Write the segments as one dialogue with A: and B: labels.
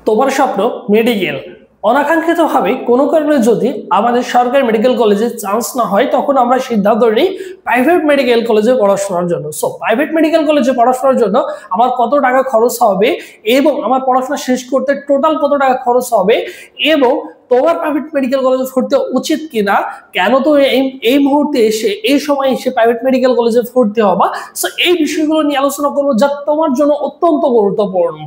A: তোমার স্বপ্ন মেডিকেল, অনাকাঙ্ক্ষিতভাবে কোনো কারণে যদি আমাদের সরকারি মেডিকেল কলেজে চান্স না হয়, তখন আমরা সিদ্ধান্ত নিই প্রাইভেট মেডিকেল কলেজে পড়াশোনার জন্য। সো প্রাইভেট মেডিকেল কলেজে পড়াশোনার জন্য আমার কত টাকা খরচ হবে এবং আমার পড়াশোনা শেষ করতে টোটাল কত টাকা খরচ হবে এবং তোমার প্রাইভেট মেডিকেল কলেজে ভর্তি উচিত কিনা, কেন তো এই মুহূর্তে এসে এই সময় এসে প্রাইভেট মেডিকেল কলেজে ভর্তি হবা। সো এই বিষয়গুলো নিয়ে আলোচনা করবো, যা তোমার জন্য অত্যন্ত গুরুত্বপূর্ণ।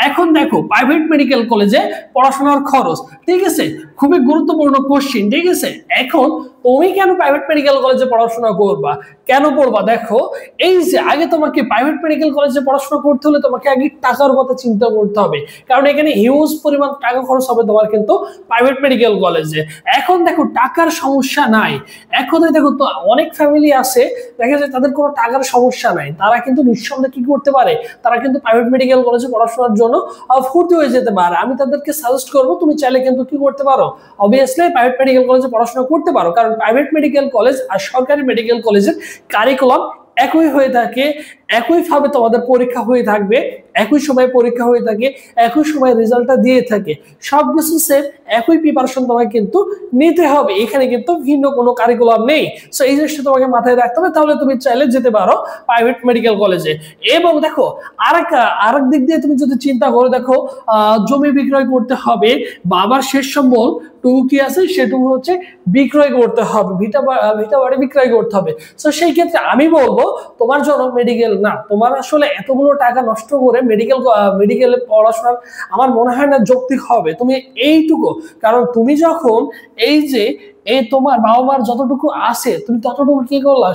A: এখন দেখো, প্রাইভেট মেডিকেল কলেজে পড়াশোনার খরচ, ঠিক আছে, খুবই গুরুত্বপূর্ণ কোশ্চিন। ঠিক আছে, এখন তুমি কেন প্রাইভেট মেডিকেল কলেজে পড়াশোনা করবা, কেন পড়বা? দেখো, এই যে আগে তোমাকে প্রাইভেট মেডিকেল কলেজে পড়াশোনা করতে হলে তোমাকে আগে টাকার কথা চিন্তা করতে হবে, কারণ এখানে হিউজ পরিমাণ টাকা খরচ হবে তোমার কিন্তু প্রাইভেট মেডিকেল কলেজে। এখন দেখো, টাকার সমস্যা নাই। এখন দেখো তো, অনেক ফ্যামিলি আছে দেখা যায় তাদের কোনো টাকার সমস্যা নাই, তারা কিন্তু নিঃসন্দেহে কি করতে পারে, তারা কিন্তু প্রাইভেট মেডিকেল কলেজে পড়াশোনার জন্য ভর্তি হয়ে যেতে পারে। আমি তাদেরকে সাজেস্ট করবো, তুমি চাইলে কিন্তু কি করতে পারো, অবভিয়াসলি প্রাইভেট মেডিকেল কলেজে পড়াশোনা করতে পারো, কারণ প্রাইভেট মেডিকেল কলেজ আর সরকারি মেডিকেল কলেজের কারিকুলাম একই হয়ে থাকে, একইভাবে তোমাদের পরীক্ষা হয়ে থাকবে, একই সময় পরীক্ষা হয়ে থাকে, একই সময় রেজাল্টটা দিয়ে থাকে, সবকিছু সেম, একই প্রিপারেশন তোমাকে কিন্তু নিতে হবে। এখানে কিন্তু ভিন্ন কোনো কারিকুলাম নেই। সো এই জিনিসটা তোমাকে মাথায় রাখতে হবে, তাহলে তুমি চাইলে যেতে পারো প্রাইভেট মেডিকেল কলেজে। এবং দেখো, আরেক দিক দিয়ে তুমি যদি চিন্তা করো, দেখো জমি বিক্রয় করতে হবে, বাবার শেষ সম্বল টুকু কি আছে সেটুকু হচ্ছে বিক্রয় করতে হবে, ভিটা বাড়ি বিক্রয় করতে হবে। সো সেই ক্ষেত্রে আমি বলবো তোমার জন্য মেডিকেল না, তোমার আসলে এতগুলো টাকা নষ্ট করে মেডিকেলে পড়াশোনার আমার মনে হয় না যৌক্তিক হবে তুমি এইটুকু। কারণ তুমি যখন এই যে তোমার বাবা মার যতটুকু আছে তুমি ততটুকু কি করলা,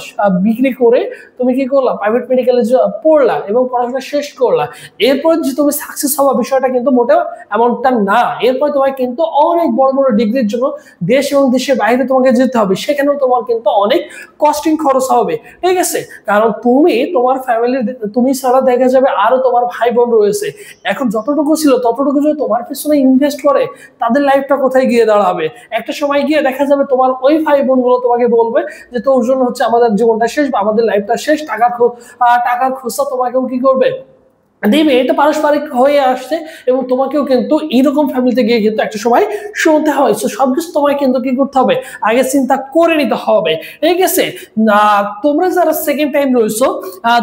A: বিক্রি করে তুমি কি করলা, প্রাইভেট মেডিকেলে পড়লা এবং পড়াশোনা শেষ করলা। এরপর যে তুমি সাকসেস হওয়া বিষয়টা কিন্তু মোটেও এমনটা না। এরপর তোমার কিন্তু অনেক বড় বড় ডিগ্রির জন্য দেশ এবং দেশের বাইরে তোমাকে যেতে হবে, সেখানেও তোমার কিন্তু অনেক কস্টিং খরচ হবে। ঠিক আছে, কারণ তুমি তোমার ফ্যামিলির, তুমি ছাড়া দেখা যাবে আরো তোমার ভাই বোন রয়েছে, এখন যতটুকু ছিল ততটুকু যদি তোমার পিছনে ইনভেস্ট করে, তাদের লাইফটা কোথায় গিয়ে দাঁড়াবে? একটা সময় গিয়ে দেখা যাবে তোমার ওই ভাই বোন গুলো তোমাকে বলবে যে তোর জন্য হচ্ছে আমাদের জীবনটা শেষ বা আমাদের লাইফটা শেষ, টাকার খোঁজটা তোমাকেও কি করবে, দেবে। এটা পারস্পরিক হয়ে আসছে এবং তোমাকেও কিন্তু এইরকম ফ্যামিলিতে গিয়ে কিন্তু একটা সময় শুনতে হয়। সবকিছু তোমায় কিন্তু কি করতে হবে, আগে চিন্তা করে নিতে হবে। ঠিক আছে, তোমরা যারা সেকেন্ড টাইম রয়েছো,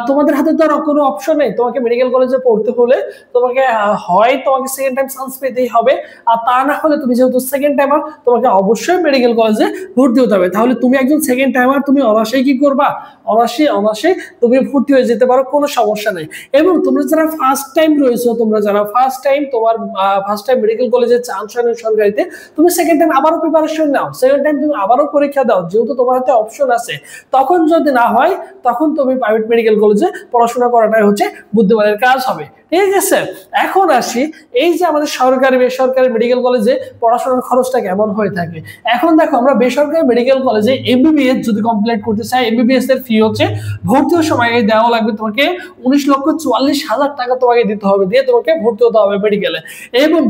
A: তোমাদের হাতে তো আর কোনো অপশন নেই, তোমাকে মেডিকেল কলেজে পড়তে হলে তোমাকে হয় তোমাকে সেকেন্ড টাইম চান্স পেতেই হবে, আর তা না হলে তুমি যেহেতু সেকেন্ড টাইমার, তোমাকে অবশ্যই মেডিকেল কলেজে ভর্তি হতে হবে। তাহলে তুমি একজন সেকেন্ড টাইমার, তুমি অনায়াসেই কি করবা, অনায়াসে তুমি ভর্তি হয়ে যেতে পারো, কোনো সমস্যা নেই। এবং তোমরা যারা ফার্স্ট টাইম রয়েছে, তোমরা যারা ফার্স্ট টাইম মেডিকেল কলেজে চান্স হয় সরকারিতে, তুমি সেকেন্ড টাইম আবারও প্রিপারেশন নাও, সেকেন্ড টাইম তুমি আবারও পরীক্ষা দাও, যেহেতু তোমার হাতে অপশন আছে। তখন যদি না হয়, তখন তুমি প্রাইভেট মেডিকেল কলেজে পড়াশোনা করাটাই হচ্ছে বুদ্ধিমানের কাজ হবে। ঠিক আছে, এখন আসি এই যে আমাদের সরকারি বেসরকারি মেডিকেল কলেজে পড়াশোনার খরচটা কেমন হয়ে থাকে। এখন দেখো, আমরা বেসরকারি মেডিকেল কলেজে এমবিবিএস যদি কমপ্লিট করতে চাই, এমবিবিএস এর ফি হচ্ছে ভর্তির সময় দেওয়া লাগবে তোমাকে 19,44,000 টাকা তোমাকে দিতে হবে, দিয়ে তোমাকে ভর্তি হতে হবে মেডিকেলে। এবং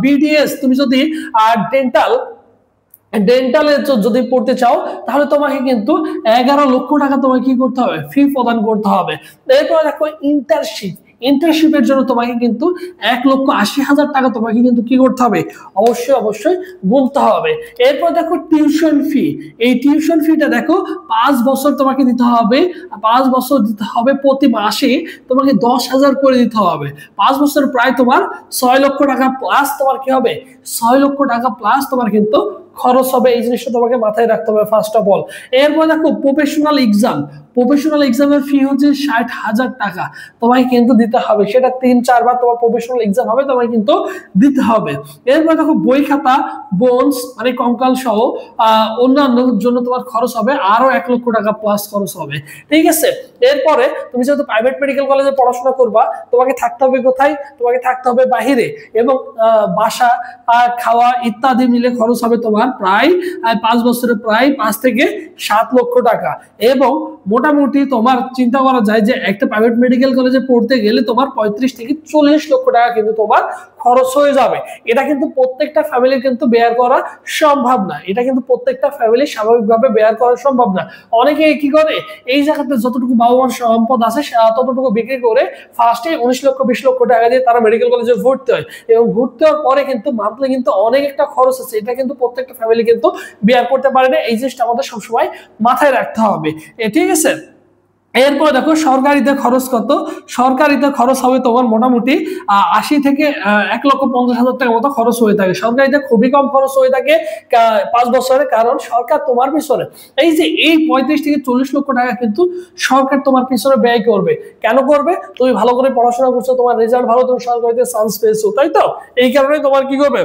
A: বিডিএস তুমি যদি ডেন্টালে যদি পড়তে চাও, তাহলে তোমাকে কিন্তু 11 লক্ষ টাকা তোমাকে কি করতে হবে, ফি প্রদান করতে হবে। এরপর দেখো, ইন্টার্নশিপের জন্য তোমাকে কিন্তু 1,80,000 টাকা তোমাকে কিন্তু কি করতে হবে, অবশ্যই গুনতে হবে। এরপর দেখো টিউশন ফি, এই টিউশন ফিটা দেখো 5 বছর তোমাকে দিতে হবে, 5 বছর দিতে হবে, প্রতি মাসে তোমাকে 10,000 করে দিতে হবে। 5 বছর প্রায় তোমার 6 লক্ষ টাকা প্লাস তোমার কি হবে, 6 লক্ষ টাকা প্লাস তোমার কিন্তু খরচ হবে। এই জিনিসটা তোমাকে মাথায় রাখতে হবে ফার্স্ট অফ অল। এরপর দেখো প্রফেশনাল এক্সামের ফি হচ্ছে 60,000 টাকা তোমাকে কিন্তু দিতে হবে, সেটা 3-4 বার তোমার প্রফেশনাল এক্সাম হবে, তোমাকে কিন্তু দিতে হবে। এরপর দেখো বই খাতা, বোনস মানে কঙ্কাল সহ অন্যান্য জন্য তোমার খরচ হবে আরো 1 লক্ষ টাকা প্লাস খরচ হবে। ঠিক আছে, এরপরে তুমি যেহেতু প্রাইভেট মেডিকেল কলেজে পড়াশোনা করবা, তোমাকে থাকতে হবে কোথায়, তোমাকে থাকতে হবে বাহিরে, এবং বাসা, খাওয়া ইত্যাদি মিলে খরচ হবে তোমার প্রায় 5 বছরে প্রায় 5 থেকে 7 লক্ষ টাকা। এবং মোটামুটি তোমার চিন্তা করা যায় যে একটা প্রাইভেট মেডিকেল কলেজে পড়তে গেলে তোমার 35 থেকে 40 লক্ষ টাকা কিন্তু তোমার খরচ হয়ে যাবে। এটা কিন্তু প্রত্যেকটা ফ্যামিলির কিন্তু বেয়ার করা সম্ভব না, এটা কিন্তু প্রত্যেকটা ফ্যামিলি স্বাভাবিকভাবে বেয়ার করা সম্ভব না। অনেকে কি করে এই জায়গাতে যতটুকু বাবা-মার সম্পদ আছে ততটুকু বিক্রি করে ফার্স্টে 19 লক্ষ 20 লক্ষ টাকা দিয়ে তারা মেডিকেল কলেজে ভর্তি হয়, এবং ভর্তি হওয়ার পরে কিন্তু মান্থলি কিন্তু অনেক একটা খরচ আছে, এটা কিন্তু প্রত্যেকটা ফ্যামিলি কিন্তু বেয়ার করতে পারে না। এই জিনিসটা আমাদের সবসময় মাথায় রাখতে হবে, ঠিক আছে। এরপর দেখো সরকারিতে খরচ কত। সরকারিতে খরচ হবে তোমার মোটামুটি 80 থেকে 1,50,000 টাকার মতো খরচ হয়ে থাকে। সরকারিতে খুবই কম খরচ হয়ে থাকে 5 বছরে, কারণ সরকার তোমার পিছনে এই যে এই 35 থেকে 40 লক্ষ টাকা কিন্তু সরকার তোমার পিছনে ব্যয় করবে। কেন করবে? তুমি ভালো করে পড়াশোনা করছো, তোমার রেজাল্ট ভালো, তুমি সরকারিতে চান্স পেয়েছো, তাই তো? এই কারণে তোমার কি করবে,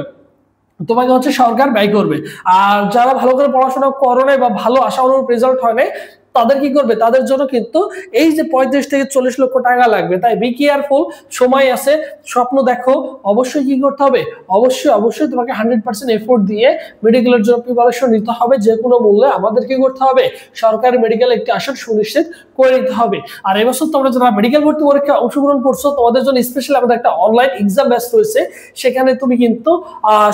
A: তোমাকে হচ্ছে সরকার ব্যয় করবে। আর যারা ভালো করে পড়াশোনা করে নাই বা ভালো আশা অনুরূপ রেজাল্ট হয় নাই, তাদের কি করবে, তাদের জন্য কিন্তু এই যে 35 থেকে 40 লক্ষ টাকা লাগবে। তাই বি কেয়ারফুল, সময় আছে, স্বপ্ন দেখো, অবশ্যই কি করতে হবে, অবশ্যই তোমাকে 100% এফোর্ট দিয়ে মেডিকেলের জন্য প্রিপারেশন নিতে হবে। যে কোনো মূল্যে আমাদের কি করতে হবে, সরকারি মেডিকেল একটি আসন সুনিশ্চিত করে নিতে হবে। আর এবছর তোমরা যারা মেডিকেল ভর্তি পরীক্ষায় অংশগ্রহণ করছো, তোমাদের জন্য স্পেশালি আমাদের একটা অনলাইন এক্সাম ব্যাচ রয়েছে, সেখানে তুমি কিন্তু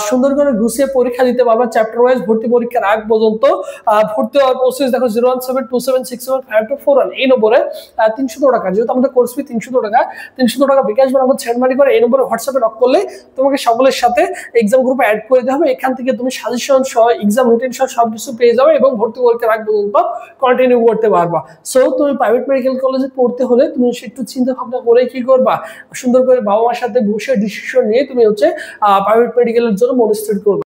A: সুন্দর করে গুছিয়ে পরীক্ষা দিতে পারবে। চ্যাপ্টার ওয়াইজ ভর্তি পরীক্ষার আগ পর্যন্ত ভর্তি হওয়ার প্রসেস দেখো 01727675241 এই নম্বরে 300 টাকা, যেহেতু আমাদের কোর্স ফি 300 টাকা, 300 টাকা বিকাশ বানাবো সেন্ড মানি করে এই নম্বরে হোয়াটসঅ্যাপে নক করলে তোমাকে সকলের সাথে এক্সাম গ্রুপে অ্যাড করে দেওয়া হবে। এখান থেকে তুমি সাজেশন সহ এক্সাম রুটিন সহ সবকিছু পেয়ে যাবে এবং ভর্তি পরীক্ষার আগ পর্যন্ত কন্টিনিউ করতে পারবা। সো তুমি প্রাইভেট মেডিকেল কলেজে পড়তে হলে তুমি একটু চিন্তা ভাবনা করে কি করবা, সুন্দর করে বাবা মার সাথে বসে ডিসিশন নিয়ে তুমি হচ্ছে প্রাইভেট মেডিকেলের জন্য মনস্থির করবে।